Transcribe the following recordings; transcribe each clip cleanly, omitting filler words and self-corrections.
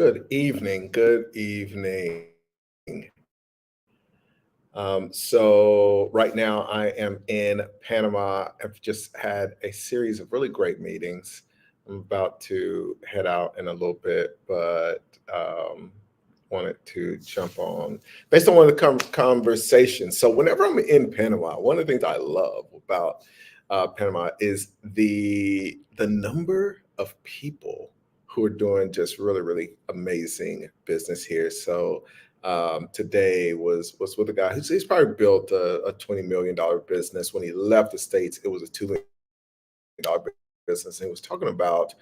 Good evening. Good evening. So right now I am in Panama. I've just had a series of really great meetings. I'm about to head out in a little bit, but wanted to jump on based on one of the conversations. So whenever I'm in Panama, one of the things I love about Panama is the number of people who are doing just really, really amazing business here. So today was with a guy who's probably built a $20 million business. When he left the states, it was a $2 million business. And he was talking about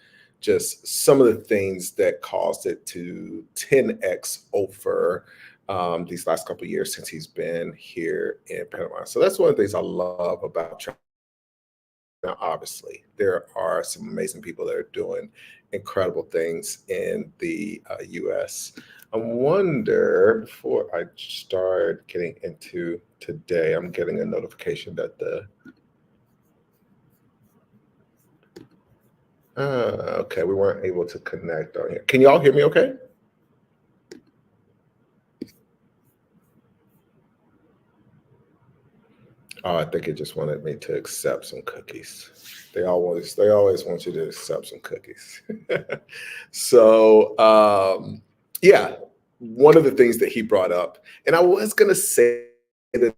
just some of the things that caused it to 10x over these last couple of years since he's been here in Panama. So that's one of the things I love about travel. Now, obviously, there are some amazing people that are doing incredible things in the US. I wonder, before I start getting into today, I'm getting a notification that okay, we weren't able to connect on here. Can you all hear me okay? Oh, I think it just wanted me to accept some cookies. They always want you to accept some cookies. So yeah, one of the things that he brought up, and I was gonna say the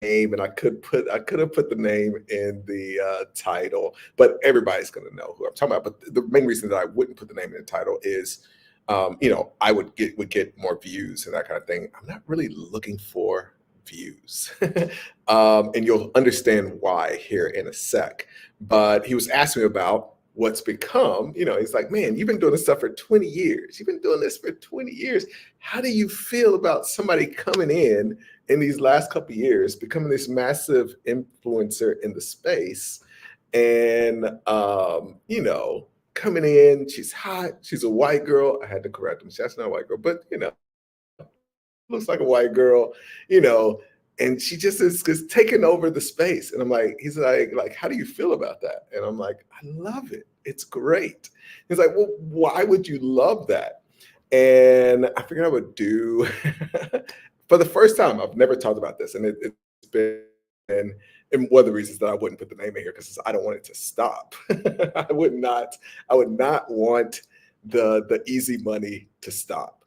name, and I could have put the name in the title, but everybody's gonna know who I'm talking about. But the main reason that I wouldn't put the name in the title is I would get more views and that kind of thing. I'm not really looking for views. And you'll understand why here in a sec. But he was asking me about what's become, he's like, man, you've been doing this stuff for 20 years. You've been doing this for 20 years. How do you feel about somebody coming in these last couple of years, becoming this massive influencer in the space? And coming in, she's hot, she's a white girl. I had to correct him. She's not a white girl, but looks like a white girl, you know, and she just taking over the space. And I'm like, he's like, how do you feel about that? And I'm like, I love it. It's great. He's like, well, why would you love that? And I figured I would do for the first time. I've never talked about this, and it's been and one of the reasons that I wouldn't put the name in here because I don't want it to stop. I would not want the easy money to stop.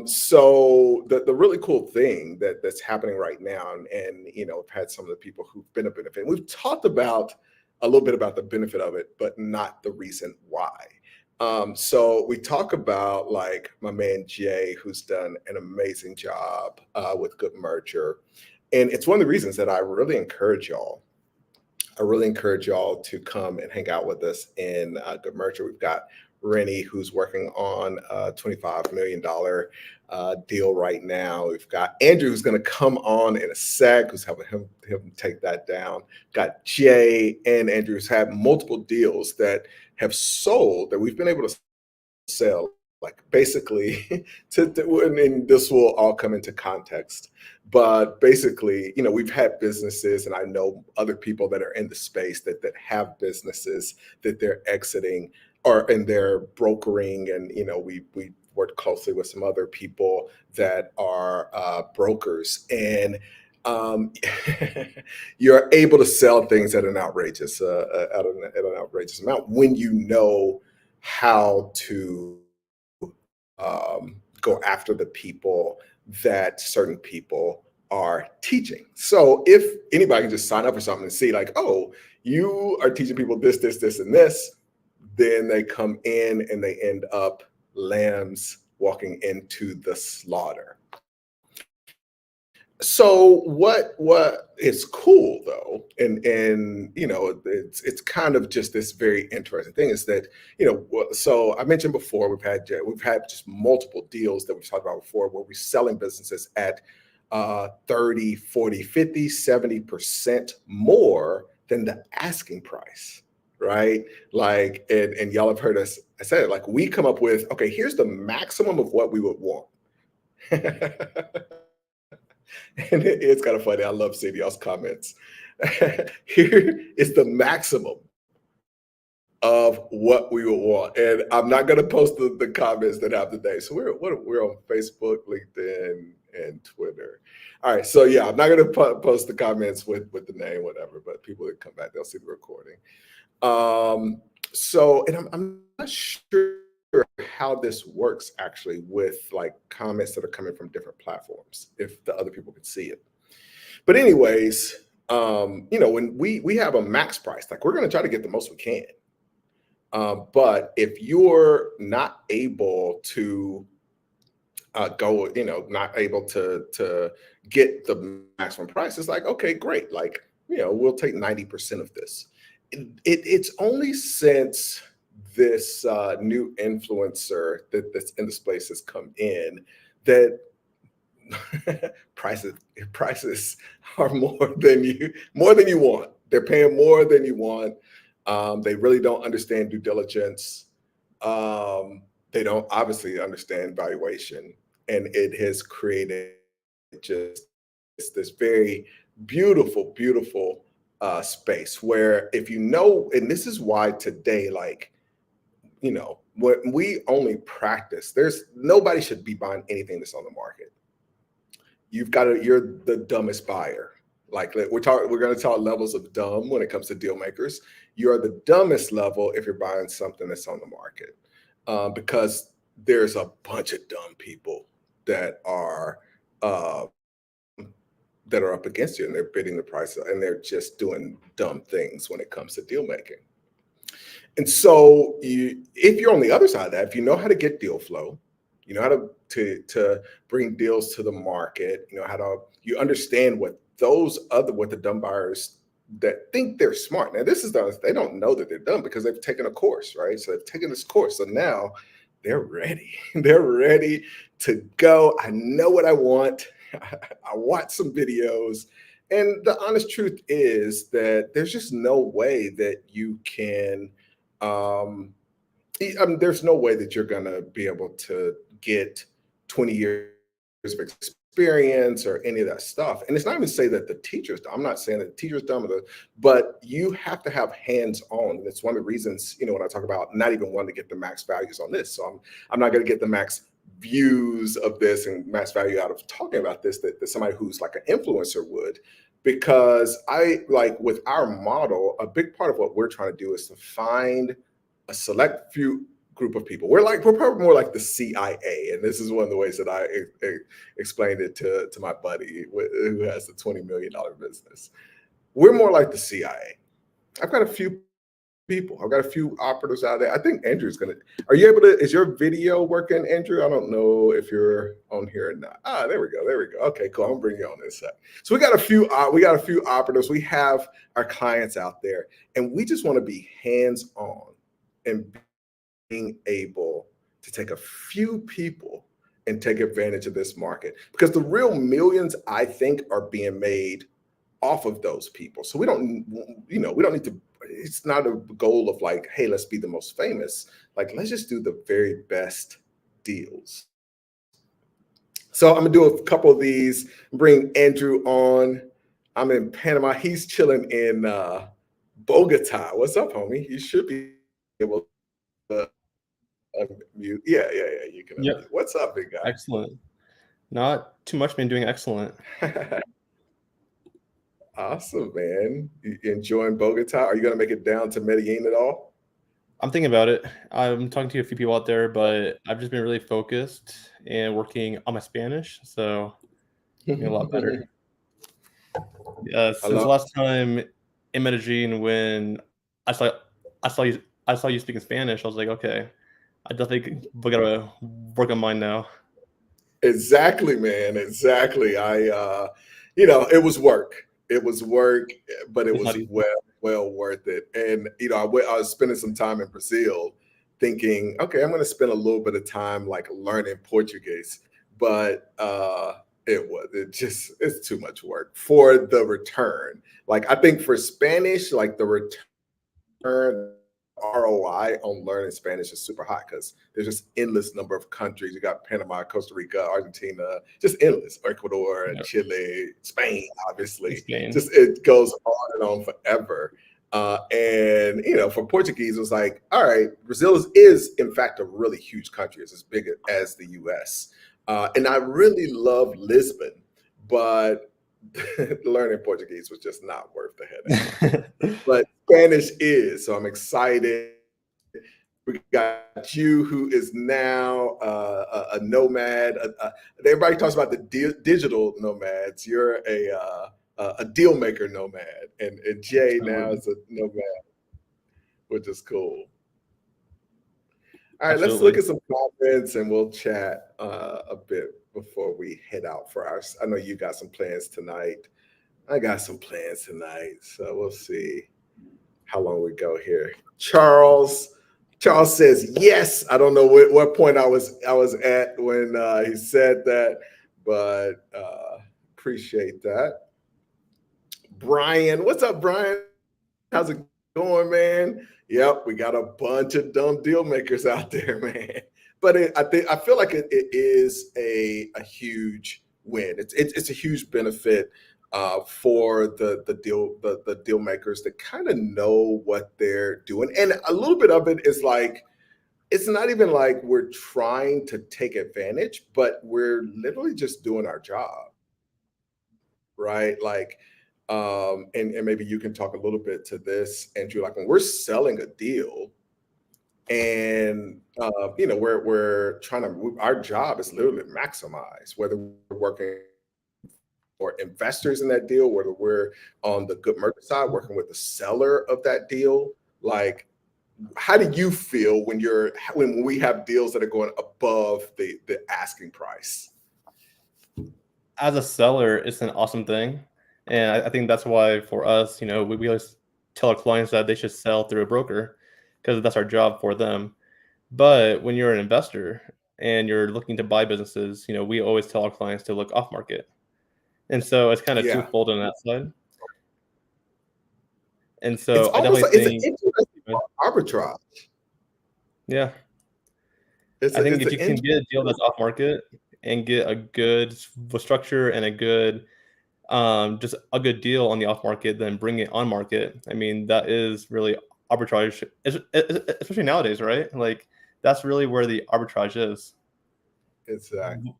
So the really cool thing that's happening right now, and I've had some of the people who've been a benefit. We've talked about a little bit about the benefit of it, but not the reason why. So we talk about like my man Jay, who's done an amazing job with Good Merger, and it's one of the reasons that I really encourage y'all. I really encourage y'all to come and hang out with us in Good Merger. We've got Rennie, who's working on a $25 million deal right now. We've got Andrew, who's going to come on in a sec, who's helping him take that down. Got Jay and Andrew's had multiple deals that have sold that we've been able to sell. Like basically, and this will all come into context. But basically, we've had businesses, and I know other people that are in the space that have businesses that they're exiting and they're brokering, and we work closely with some other people that are brokers, and um, you're able to sell things at an outrageous amount when you know how to go after the people that certain people are teaching. So if anybody can just sign up for something and see like, oh, you are teaching people this, and this, then they come in and they end up lambs walking into the slaughter. So what is cool though, and it's kind of just this very interesting thing is that so I mentioned before we've had just multiple deals that we've talked about before where we're selling businesses at 30, 40, 50, 70% more than the asking price, right? Like, and y'all have heard us, I said it, like we come up with, okay, here's the maximum of what we would want. And it's kind of funny. I love seeing y'all's comments. Here is the maximum of what we would want. And I'm not going to post the comments that have the name. So we're on Facebook, LinkedIn, and Twitter. All right. So yeah, I'm not going to post the comments with the name, whatever. But people that come back, they'll see the recording. So, and I'm not sure how this works actually with like comments that are coming from different platforms, if the other people could see it. But anyways, when we have a max price, like we're going to try to get the most we can. But if you're not able to go, not able to get the maximum price, it's like, okay, great. Like, we'll take 90% of this. It's only since this new influencer that's in this place has come in that prices prices are more than you want. They're paying more than you want. They really don't understand due diligence. They don't obviously understand valuation, and it has created just this very beautiful space where if and this is why today, like, when we only practice, there's nobody should be buying anything that's on the market. You're the dumbest buyer. Like we're going to talk levels of dumb when it comes to deal makers. You're the dumbest level if you're buying something that's on the market, because there's a bunch of dumb people that are uh, up against you, and they're bidding the price, and they're just doing dumb things when it comes to deal making. And so, if you're on the other side of that, if you know how to get deal flow, you know how to bring deals to the market, you understand what the dumb buyers that think they're smart. Now, they don't know that they're dumb because they've taken a course, right? So they've taken this course. So now they're ready. They're ready to go. I know what I want. I watch some videos. And the honest truth is that there's just no way that you can there's no way that you're going to be able to get 20 years of experience or any of that stuff. And it's not even to say that the teacher's dumb. I'm not saying that the teacher's dumb, but you have to have hands on. And it's one of the reasons, when I talk about not even wanting to get the max values on this. So I'm not going to get the max views of this and max value out of talking about this that somebody who's like an influencer would. Because with our model, a big part of what we're trying to do is to find a select few group of people. We're probably more like the CIA, and this is one of the ways that I explained it to my buddy who has the $20 million business. We're more like the CIA. I've got a few people. I've got a few operatives out there. I think Andrew's gonna. Are you able to? Is your video working, Andrew? I don't know if you're on here or not. There we go. There we go. Okay, cool. I'm gonna bring you on this side. So we got a few. We got a few operatives. We have our clients out there, and we just want to be hands on and being able to take a few people and take advantage of this market, because the real millions, I think, are being made off of those people. So we don't need to, it's not a goal of like, hey, let's be the most famous. Like, let's just do the very best deals. So I'm gonna do a couple of these, bring Andrew on. I'm in Panama. He's chilling in Bogota. What's up, homie? You should be able to unmute. Yeah. You can Yep. unmute. What's up, big guy? Excellent. Not too much, man. Doing excellent. Awesome, man. You enjoying Bogota? Are you going to make it down to Medellin at all? I'm thinking about it. I'm talking to a few people out there, but I've just been really focused and working on my Spanish, so getting a lot better. Since the last time in Medellin, when I saw you speaking Spanish, I was like, okay, I definitely gotta work on mine now. Exactly, man. Exactly. It was work. It was work, but it It's was not easy. well worth it. And I was spending some time in Brazil, thinking, okay, I'm going to spend a little bit of time like learning Portuguese, but it's too much work for the return. Like I think for Spanish, like the return ROI on learning Spanish is super high because there's just endless number of countries. You got Panama, Costa Rica, Argentina, just endless. Ecuador, Yep. Chile, Spain, obviously. Spain. Just it goes on and on forever. And for Portuguese, it was like, all right, Brazil is in fact a really huge country. It's as big as the U.S. And I really love Lisbon, but learning Portuguese was just not worth the headache. But Spanish is, so I'm excited. We got you, who is now a nomad. Everybody talks about the digital nomads. You're a deal maker nomad, and Jay now Absolutely. is a nomad, which is cool. All right, let's look Absolutely. at some comments and we'll chat a bit before we head out for ours. I know you got some plans tonight. I got some plans tonight, so we'll see how long we go here. Charles says yes. I don't know what point I was at when he said that, but appreciate that. Brian, what's up, Brian? How's it going, man? Yep, we got a bunch of dumb deal makers out there, man. But I feel like it is a huge win. It's a huge benefit for the deal makers that kind of know what they're doing, and a little bit of it is like it's not even like we're trying to take advantage, but we're literally just doing our job, right? Like, and maybe you can talk a little bit to this, Andrew. Like when we're selling a deal, and we're trying to, our job is literally to maximize whether we're working for investors in that deal, whether we're on the good merchant side working with the seller of that deal. Like, how do you feel when we have deals that are going above the asking price? As a seller, it's an awesome thing. And I think that's why for us, we always tell our clients that they should sell through a broker because that's our job for them. But when you're an investor and you're looking to buy businesses, we always tell our clients to look off market. And so it's kind of Yeah, twofold on that side. And it's so I almost definitely like it's an think, interesting arbitrage. yeah, It's I a, think it's if an you can get a deal that's off market and get a good structure and a good just a good deal on the off market, then bring it on market. I mean, that is really arbitrage, especially nowadays, right? Like that's really where the arbitrage is. exactly.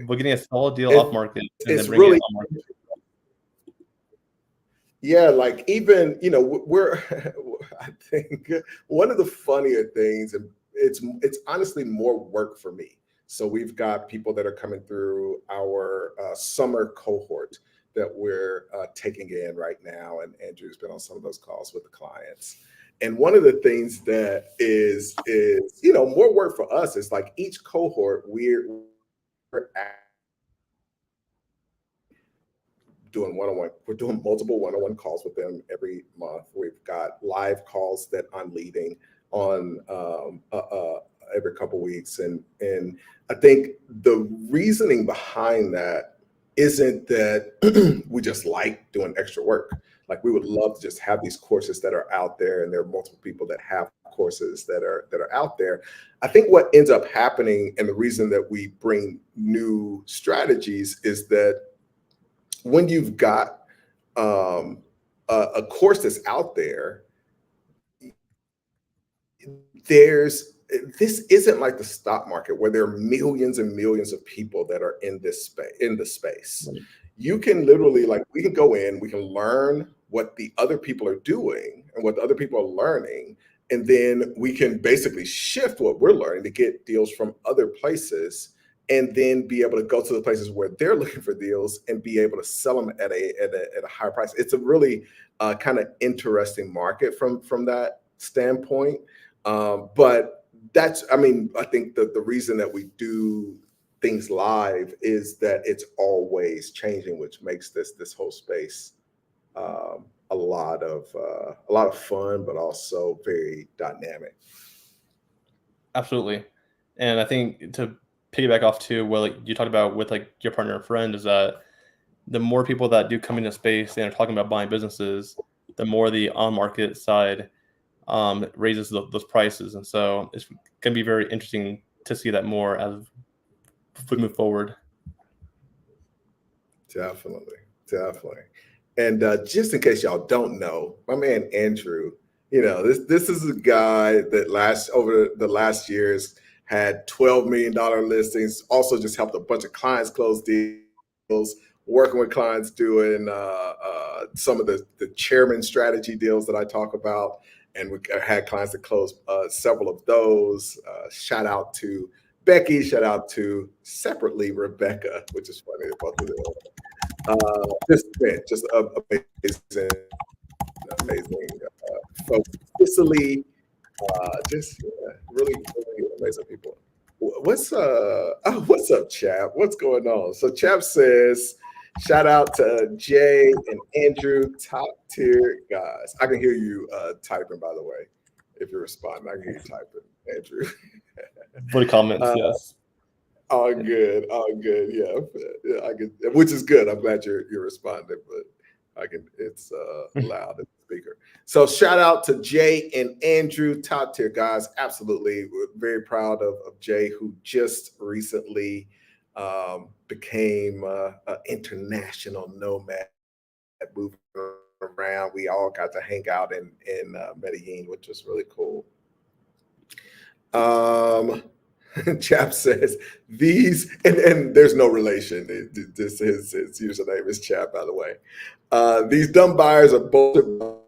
But getting a solid deal off It, market and then it's bring it really, on market. yeah, like even, we're, I think one of the funnier things, and it's honestly more work for me. So we've got people that are coming through our summer cohort that we're taking in right now. And Andrew's been on some of those calls with the clients. And one of the things that is more work for us is like each cohort we're doing one-on-one. We're doing multiple one-on-one calls with them every month. We've got live calls that I'm leading on every couple weeks, and I think the reasoning behind that isn't that we just like doing extra work. Like we would love to just have these courses that are out there, and there are multiple people that have courses that are out there. I think what ends up happening, and the reason that we bring new strategies, is that when you've got a course that's out there, there's this isn't like the stock market where there are millions and millions of people that are in this space in the space. Right. You can literally, like, we can go in, we can learn what the other people are doing and what the other people are learning, and then we can basically shift what we're learning to get deals from other places, and then be able to go to the places where they're looking for deals and be able to sell them at a higher price. It's a really kind of interesting market from that standpoint. But I mean, I think that the reason that we do things live is that it's always changing, which makes this whole space a lot of fun, but also very dynamic. Absolutely. And I think to piggyback off to what like you talked about with like your partner and friend is that the more people that do come into space and are talking about buying businesses, the more the on market side raises those prices. And so it's going to be very interesting to see that more as we move forward. Definitely, definitely. And just in case y'all don't know, my man Andrew, this is a guy that over the last years had $12 million listings. Also, just helped a bunch of clients close deals, working with clients doing some of the chairman strategy deals that I talk about, and we had clients that closed several of those. Shout out to Becky. Shout out to separately Rebecca, which is funny. Both of them. Just man, just amazing, amazing folks. Sicily, just really, really amazing people. What's up, Chap? What's going on? So Chap says, shout out to Jay and Andrew, top tier guys. I can hear you typing, by the way. If you're responding, I can hear you typing, Andrew. For the comments, yes. All good, all good. Yeah, I can, which is good. I'm glad you're responding, but I can. It's loud at the speaker. So shout out to Jay and Andrew, top tier guys. Absolutely, we're very proud of Jay, who just recently became an international nomad, moving around. We all got to hang out in Medellin, which was really cool. Chap says these, and there's no relation. This his username is Chap, by the way. These dumb buyers are both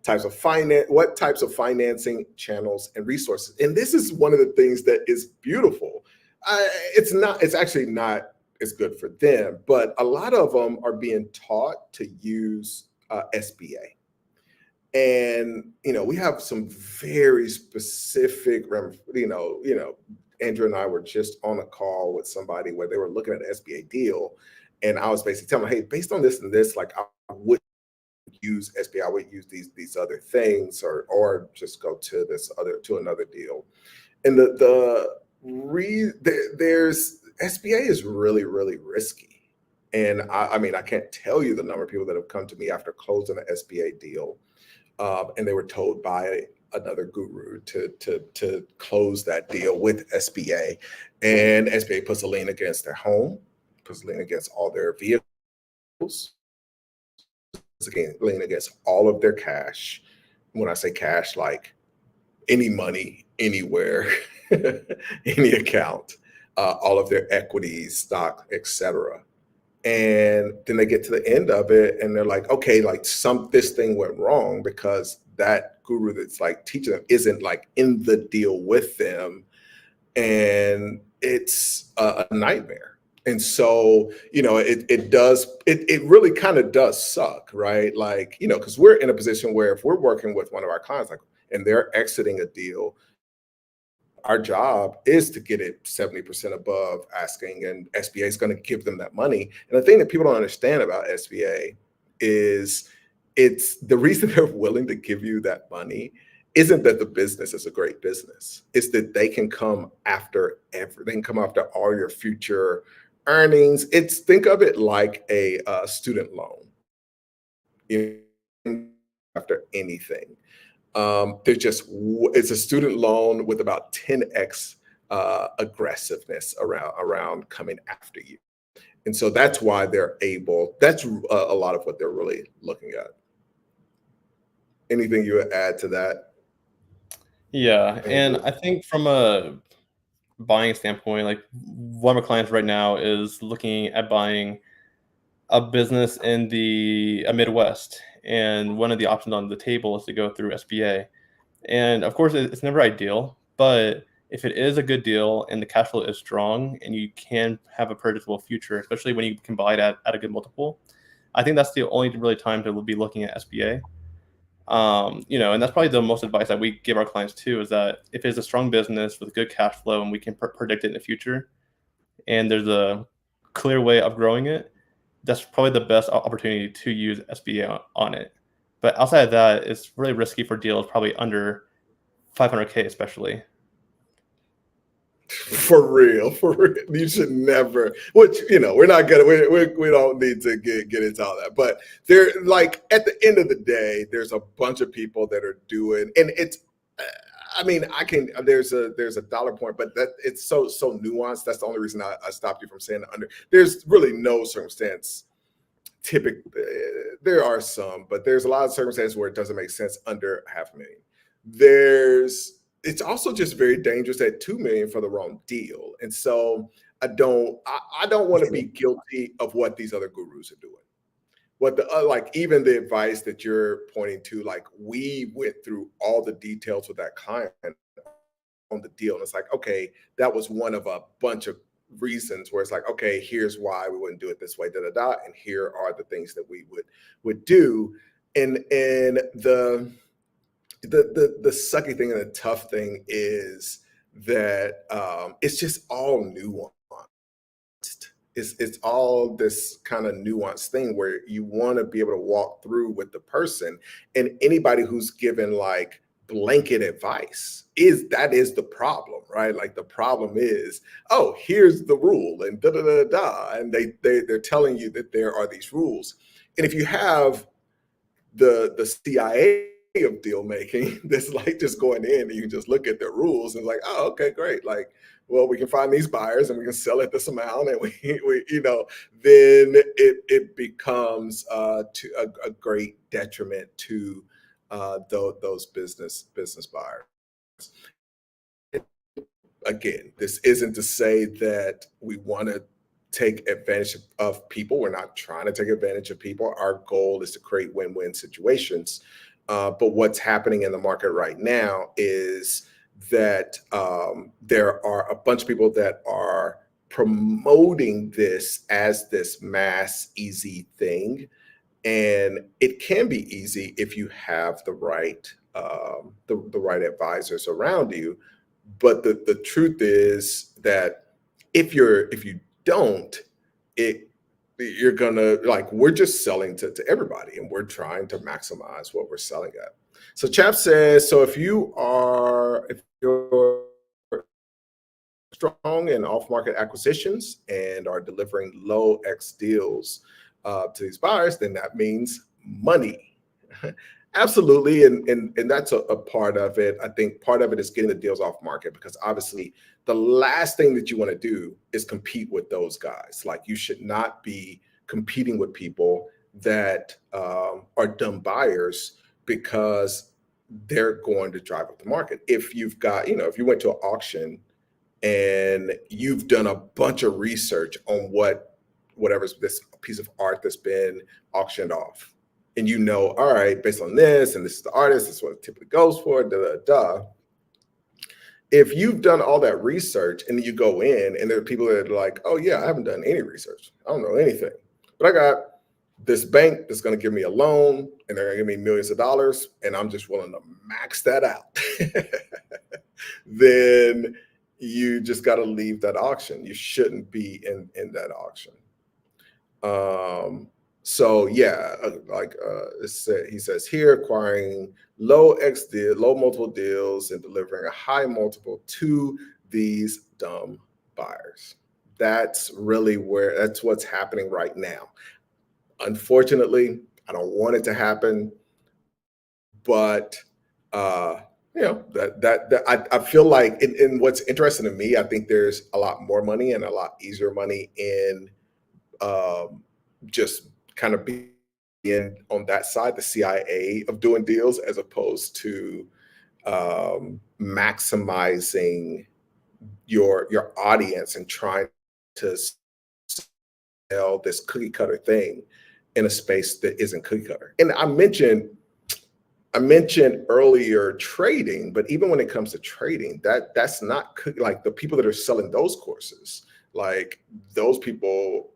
types of finance, what types of financing channels and resources. And this is one of the things that is beautiful. It's actually not as good for them, but a lot of them are being taught to use SBA. And we have some very specific, Andrew and I were just on a call with somebody where they were looking at an SBA deal, and I was basically telling them, hey, based on this and this, like I would use SBA, I would use these other things, or just go to another deal. And there's SBA is really, really risky. And I mean, I can't tell you the number of people that have come to me after closing an SBA deal. And they were told by another guru to close that deal with SBA, and SBA puts a lien against their home, puts a lien against all their vehicles, puts a lien against all of their cash. When I say cash, like any money, anywhere, any account, all of their equities, stock, etc. And then they get to the end of it and they're like, okay, like this thing went wrong because that guru that's like teaching them isn't like in the deal with them. And it's a nightmare. And so, it really kind of does suck, right? Like, because we're in a position where if we're working with one of our clients, like, and they're exiting a deal, our job is to get it 70% above asking, and SBA is going to give them that money. And the thing that people don't understand about SBA is it's the reason they're willing to give you that money isn't that the business is a great business. It's that they can come after everything, come after all your future earnings. Think of it like a student loan, after anything. It's a student loan with about 10x aggressiveness around coming after you. And so that's why that's a lot of what they're really looking at. Anything you would add to that? Yeah. And I think from a buying standpoint, like one of my clients right now is looking at buying a business in the Midwest. And one of the options on the table is to go through SBA. And of course, it's never ideal, but if it is a good deal and the cash flow is strong and you can have a purchasable future, especially when you can buy it at a good multiple, I think that's the only really time to be looking at SBA. And that's probably the most advice that we give our clients too, is that if it's a strong business with good cash flow and we can predict it in the future, and there's a clear way of growing it, that's probably the best opportunity to use SBA on it. But outside of that, it's really risky for deals probably under 500K, especially. For real. You should never, which, we're not gonna, we don't need to get into all that, but they're like, at the end of the day, there's a bunch of people that are doing, and it's, there's a dollar point, but that it's so nuanced. That's the only reason I stopped you from saying under. There's really no circumstance there are some, but there's a lot of circumstances where it doesn't make sense under 500,000. It's also just very dangerous at 2 million for the wrong deal. And so I don't want to be guilty of what these other gurus are doing. What like even the advice that you're pointing to, like we went through all the details with that client on the deal. And it's like, okay, that was one of a bunch of reasons where it's like, okay, here's why we wouldn't do it this way, da da da, and here are the things that we would do. And the sucky thing and the tough thing is that it's just all nuanced. It's all this kind of nuanced thing where you want to be able to walk through with the person, and anybody who's given like blanket advice is the problem, right? Like the problem is, oh, here's the rule and da da da da, and they're telling you that there are these rules, and if you have the CIA of deal making that's like just going in and you can just look at their rules and like, oh, okay, great. Like, well, we can find these buyers and we can sell at this amount, and we then it becomes to a great detriment to those business buyers. Again, this isn't to say that we want to take advantage of people. We're not trying to take advantage of people. Our goal is to create win-win situations. But what's happening in the market right now is that there are a bunch of people that are promoting this as this mass easy thing. And it can be easy if you have the right the right advisors around you. But the truth is that if you don't, you're gonna, like, we're just selling to everybody, and we're trying to maximize what we're selling at. So Chap says, so if you're strong in off-market acquisitions and are delivering low X deals to these buyers, then that means money. Absolutely, and that's a part of it. I think part of it is getting the deals off market, because obviously the last thing that you want to do is compete with those guys. Like, you should not be competing with people that are dumb buyers, because they're going to drive up the market. If you've got, if you went to an auction and you've done a bunch of research on whatever's this piece of art that's been auctioned off, and all right, based on this, and this is the artist, this is what it typically goes for, da da da. If you've done all that research and you go in and there are people that are like, oh yeah, I haven't done any research, I don't know anything, but I got this bank that's going to give me a loan and they're going to give me millions of dollars, and I'm just willing to max that out, then you just got to leave that auction. You shouldn't be in that auction. So yeah, he says here, acquiring low multiple deals and delivering a high multiple to these dumb buyers. That's what's happening right now. Unfortunately, I don't want it to happen, but I feel like, and what's interesting to me, I think there's a lot more money and a lot easier money in just kind of being on that side, the CIA of doing deals, as opposed to maximizing your audience and trying to sell this cookie cutter thing in a space that isn't cookie cutter. And I mentioned earlier trading, but even when it comes to trading, that's not like the people that are selling those courses, like those people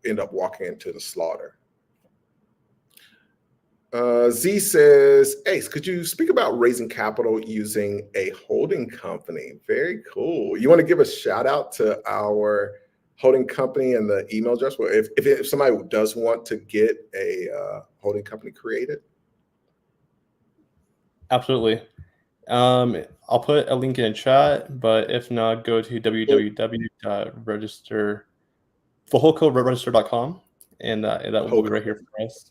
end up walking into the slaughter. Z says, Ace, could you speak about raising capital using a holding company? Very cool. You want to give a shout out to our holding company and the email address? Well, if somebody does want to get a holding company created. Absolutely. I'll put a link in chat, but if not, go to www.holdcoregister.com, and that will be right here for us.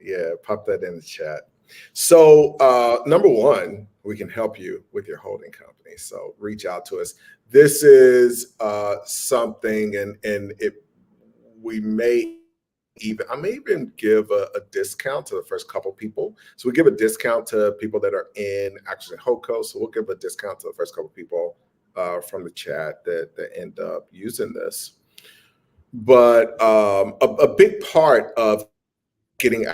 Yeah, pop that in the chat. So number one, we can help you with your holding company. So reach out to us. This is something, and we may even I may even give a discount to the first couple people. So we give a discount to people that are in actually HOCO. So we'll give a discount to the first couple people from the chat that end up using this. But a big part of getting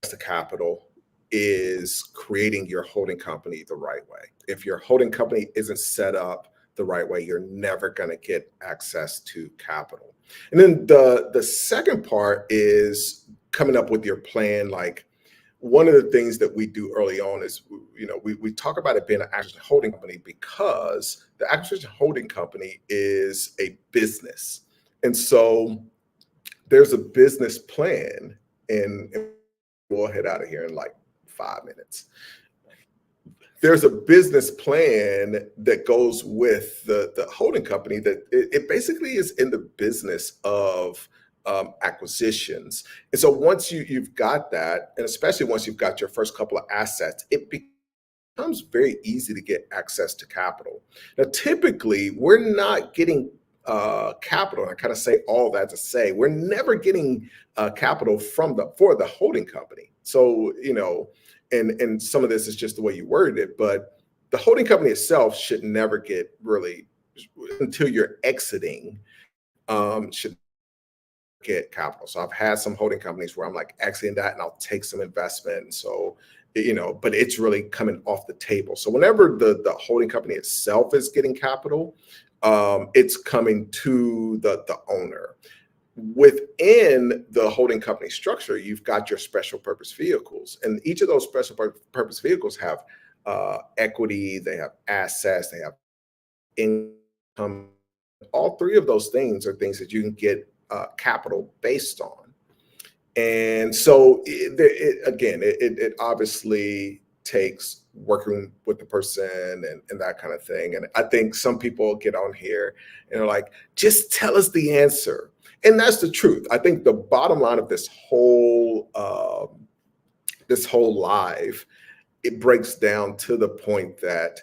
to capital is creating your holding company the right way. If your holding company isn't set up the right way, you're never going to get access to capital. And then the second part is coming up with your plan. Like one of the things that we do early on is, we talk about it being an acquisition holding company because the acquisition holding company is a business. And so there's a business plan, and we'll head out of here in like 5 minutes. There's a business plan that goes with the holding company that it basically is in the business of acquisitions. And so once you've got that, and especially once you've got your first couple of assets, it becomes very easy to get access to capital. Now, typically, we're not getting capital. And I kind of say all that to say we're never getting capital for the holding company. So, and some of this is just the way you worded it, but the holding company itself should never get really until you're exiting, should get capital. So I've had some holding companies where I'm like exiting that and I'll take some investment. So, but it's really coming off the table. So whenever the holding company itself is getting capital, it's coming to the owner. Within the holding company structure, you've got your special purpose vehicles, and each of those special purpose vehicles have equity, they have assets, they have income. All three of those things are things that you can get capital based on. And so, it obviously takes working with the person and that kind of thing. And I think some people get on here and are like, just tell us the answer. And that's the truth. I think the bottom line of this whole live, it breaks down to the point that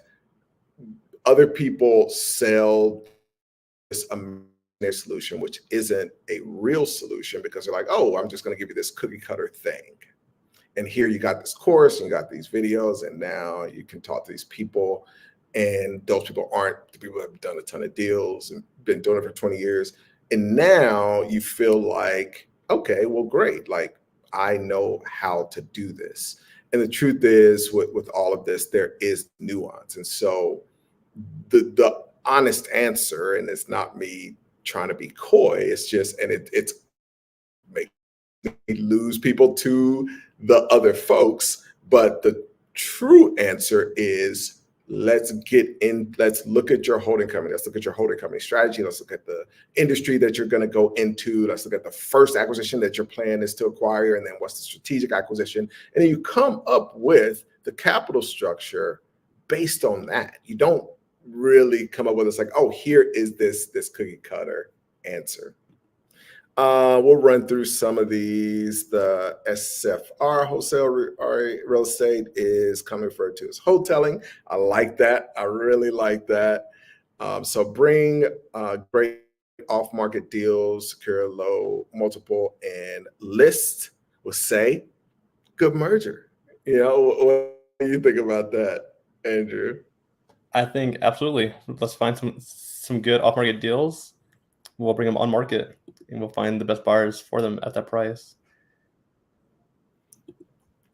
other people sell this their solution, which isn't a real solution, because they're like, oh, I'm just going to give you this cookie cutter thing. And here you got this course and you got these videos, and now you can talk to these people. And those people aren't the people that have done a ton of deals and been doing it for 20 years. And now you feel like, okay, well, great. Like, I know how to do this. And the truth is, with all of this, there is nuance. And so the honest answer, and it's not me trying to be coy, it's just, and it's make me lose people to the other folks. But the true answer is, let's look at your holding company. Let's look at your holding company strategy. Let's look at the industry that you're going to go into. Let's look at the first acquisition that your plan is to acquire. And then what's the strategic acquisition? And then you come up with the capital structure based on that. You don't really come up with it's like, oh, here is this cookie cutter answer. We'll run through some of these. The SFR, wholesale real estate, is commonly referred to as wholesaling. I like that. I really like that. So bring great off-market deals, secure low multiple, and list will say good merger. What do you think about that, Andrew? I think absolutely. Let's find some good off-market deals. We'll bring them on market, and we'll find the best buyers for them at that price.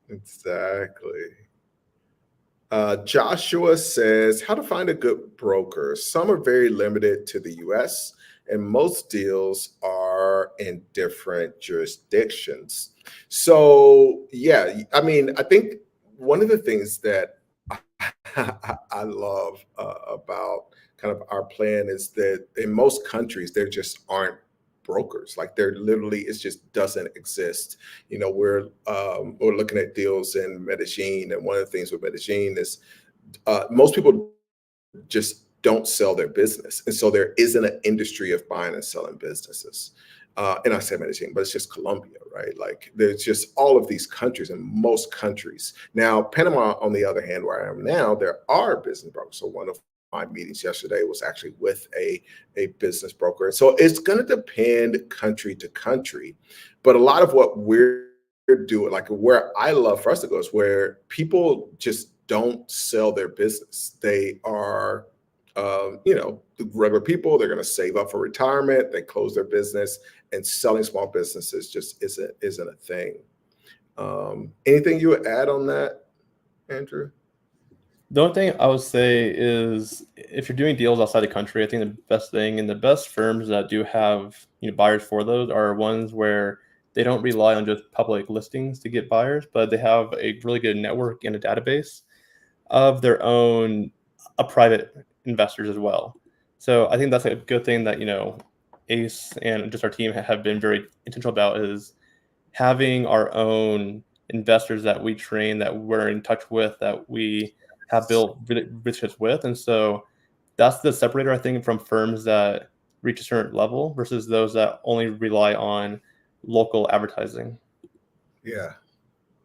Exactly. Joshua says, how to find a good broker. Some are very limited to the US, and most deals are in different jurisdictions. So, yeah, I mean, I think one of the things that I love about kind of our plan is that in most countries, there just aren't brokers. Like, there literally, it just doesn't exist. We're looking at deals in Medellin, and one of the things with Medellin is most people just don't sell their business, and so there isn't an industry of buying and selling businesses. And I say Medellin, but it's just Colombia, right? Like, there's just all of these countries, in most countries. Now, Panama, on the other hand, where I am now, there are business brokers. So one of my meetings yesterday was actually with a business broker. And so it's going to depend country to country. But a lot of what we're doing, like where I love for us to go, is where people just don't sell their business. They are, the regular people. They're going to save up for retirement. They close their business, and selling small businesses just isn't a thing. Anything you would add on that, Andrew? The only thing I would say is if you're doing deals outside the country, I think the best thing and the best firms that do have buyers for those are ones where they don't rely on just public listings to get buyers, but they have a really good network and a database of their own private investors as well. So I think that's a good thing that Ace and just our team have been very intentional about, is having our own investors that we train, that we're in touch with, that we have built relationships with. And so that's the separator, I think, from firms that reach a certain level versus those that only rely on local advertising. Yeah,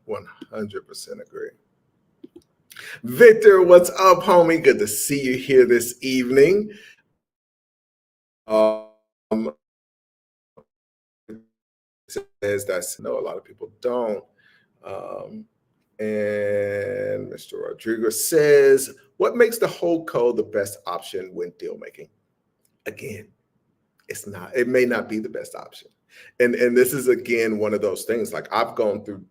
100% agree. Victor, what's up, homie? Good to see you here this evening. Says that's no, a lot of people don't. And Mr. Rodriguez says, what makes the whole code the best option when deal making? Again, it may not be the best option. And this is again one of those things, like I've gone through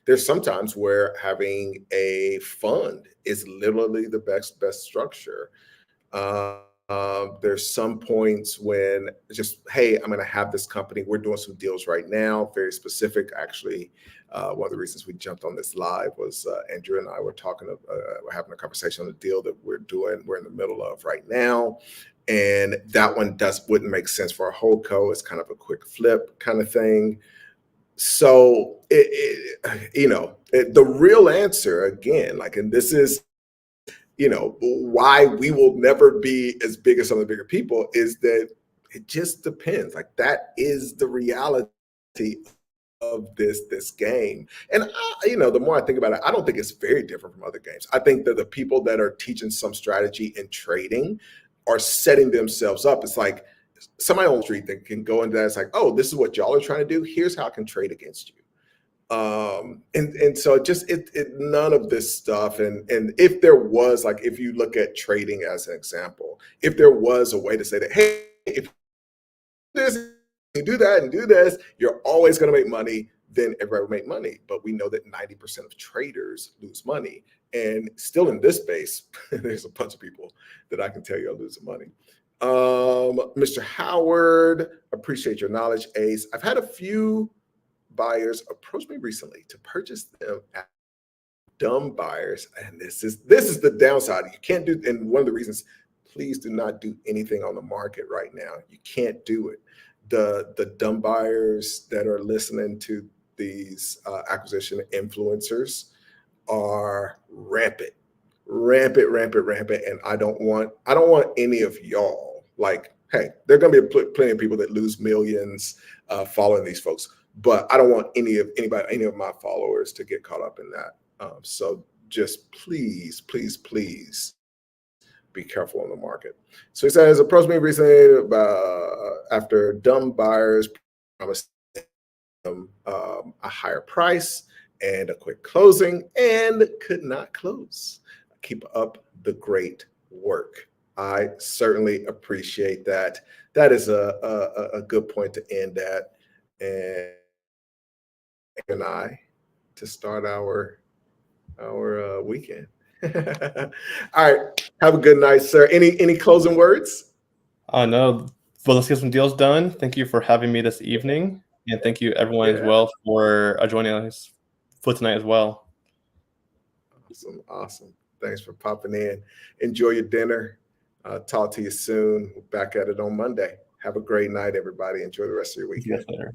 there's sometimes where having a fund is literally the best structure. There's some points when just, hey, I'm going to have this company. We're doing some deals right now, very specific. Actually, one of the reasons we jumped on this live was Andrew and I were we're having a conversation on a deal that we're in the middle of right now. And that one wouldn't make sense for a whole co. It's kind of a quick flip kind of thing. So, the real answer again, and this is, why we will never be as big as some of the bigger people, is that it just depends. Like that is the reality of this game. And the more I think about it, I don't think it's very different from other games. I think that the people that are teaching some strategy in trading are setting themselves up. It's like somebody on the street that can go into that. It's like, oh, this is what y'all are trying to do. Here's how I can trade against you. And so none of this stuff. And if there was, like, if you look at trading as an example, if there was a way to say that, hey, if this, you do that and do this, you're always going to make money, then everybody will make money. But we know that 90% of traders lose money. And still in this space, there's a bunch of people that I can tell you are losing money. Mr. Howard, appreciate your knowledge, Ace. I've had a few buyers approach me recently to purchase them at dumb buyers. And this is the downside. You can't do, and one of the reasons, please do not do anything on the market right now. You can't do it. The dumb buyers that are listening to these acquisition influencers are rampant. And I don't want any of y'all, like, hey, there are going to be plenty of people that lose millions following these folks, but I don't want any of my followers to get caught up in that. So just please be careful on the market. So he says, approached me recently about after dumb buyers promised them a higher price and a quick closing, and could not close. Keep up the great work. I certainly appreciate that. That is a good point to end at, and I to start our weekend. All right, have a good night, sir. Any closing words? No, well, let's get some deals done. Thank you for having me this evening, and thank you everyone as well for joining us for tonight as well. Awesome. Thanks for popping in. Enjoy your dinner. Talk to you soon. We're back at it on Monday. Have a great night, everybody. Enjoy the rest of your weekend. Yes,